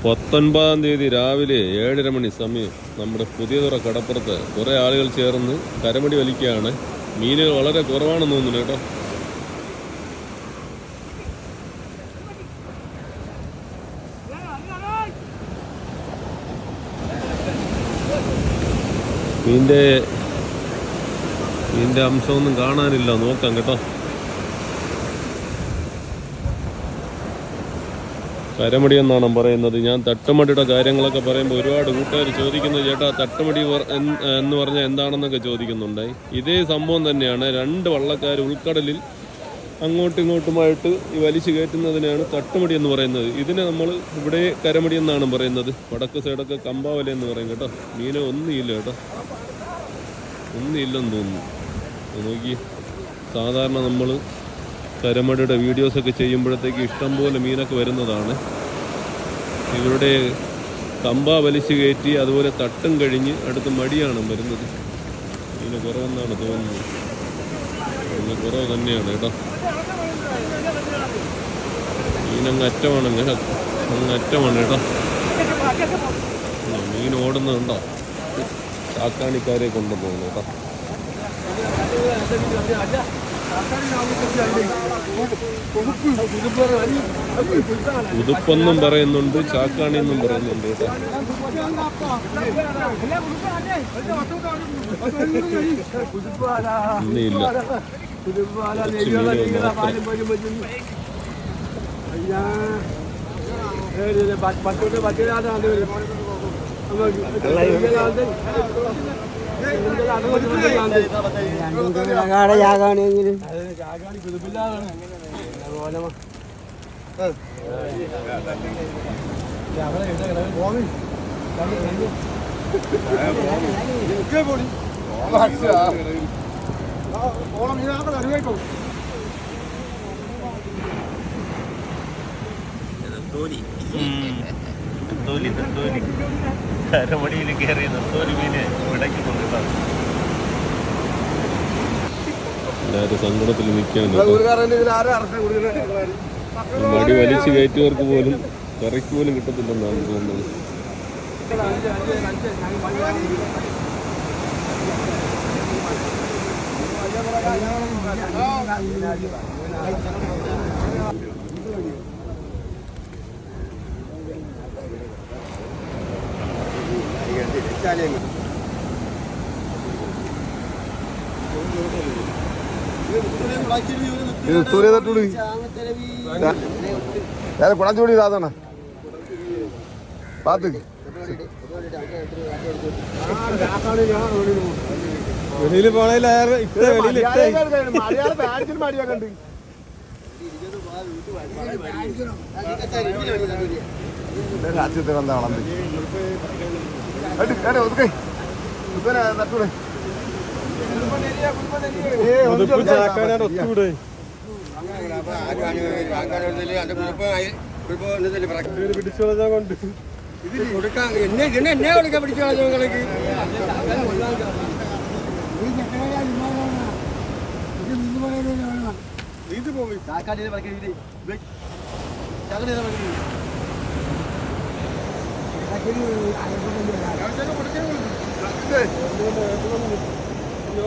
19-ാം തീയതി രാവിലെ 7:30 മണി സമയം നമ്മുടെ പുതിയതുറ കടപ്പുറത്ത് കുറേ ആളുകൾ ചേർന്ന് കരമടി വലിക്കുകയാണ്. മീനുകൾ വളരെ കുറവാണെന്ന് തോന്നുന്നു കേട്ടോ. മീൻ്റെ അംശമൊന്നും കാണാനില്ല, നോക്കാം കേട്ടോ. കരമടി എന്നാണ് പറയുന്നത്. ഞാൻ തട്ടുമടിയുടെ കാര്യങ്ങളൊക്കെ പറയുമ്പോൾ ഒരുപാട് കൂട്ടുകാർ ചോദിക്കുന്നത്, ചേട്ടാ തട്ടുമടി എന്ന് പറഞ്ഞാൽ എന്താണെന്നൊക്കെ ചോദിക്കുന്നുണ്ടായി. ഇതേ സംഭവം തന്നെയാണ്. 2 വള്ളക്കാർ ഉൾക്കടലിൽ അങ്ങോട്ടും ഇങ്ങോട്ടുമായിട്ട് ഈ വലിച്ചു കയറ്റുന്നതിനാണ് തട്ടുമടി എന്ന് പറയുന്നത്. ഇതിനെ നമ്മൾ ഇവിടെ കരമടി എന്നാണ് പറയുന്നത്. വടക്ക് സൈഡൊക്കെ കമ്പാവല എന്ന് പറയും കേട്ടോ. മീനെ ഒന്നുമില്ല കേട്ടോ, ഒന്നുമില്ലെന്ന് തോന്നുന്നു. നോക്കി, സാധാരണ നമ്മൾ കരമടിയുടെ വീഡിയോസൊക്കെ ചെയ്യുമ്പോഴത്തേക്ക് ഇഷ്ടംപോലെ മീനൊക്കെ വരുന്നതാണ്. ഇവരുടെ കമ്പ വലിച്ചു കയറ്റി അതുപോലെ തട്ടും കഴിഞ്ഞ് അടുത്ത് മടിയാണ് വരുന്നത്. മീന് കുറവെന്നാണ് തോന്നുന്നത്. മീന് കുറവ് തന്നെയാണ് കേട്ടോ. മീനങ്ങറ്റമാണ്, അങ്ങറ്റമാണ് കേട്ടോ. മീൻ ഓടുന്നുണ്ടോ, ചാക്കാണിക്കാരെ കൊണ്ടുപോകുന്നു കേട്ടോ. ഉതുപ്പെന്നും പറയുന്നുണ്ട്, ചാക്കാണി എന്നും പറയുന്നുണ്ട് കേട്ടോ. ഇന്നില്ല, കരമടിയിൽ കയറി നെത്തോലി മീനെ ഇടയ്ക്ക് കൊണ്ടിട്ടാണ്. എല്ലാവരും സങ്കടത്തിൽ നിൽക്കാൻ. മടി വലിച്ചു കയറ്റിയവർക്ക് പോലും കറിക്ക് പോലും കിട്ടത്തില്ലെന്നാണ് തോന്നുന്നത്. குழஞ்சோடி தாதாண்ணா பார்த்துக்கு வெளியில போனதில்ல மாடியாக்கண்டு രാജ്യത്തെ വന്ന വളർന്നു ഒതുക്കേ നട്ടൂടെ ഒത്തുകൂടെ പിടിച്ചോളാ കൊണ്ട് എന്നെ കൊടുക്കാൻ പിടിച്ചോളാ നിങ്ങൾക്ക് നീന്തി പോയി ചാക്കാടി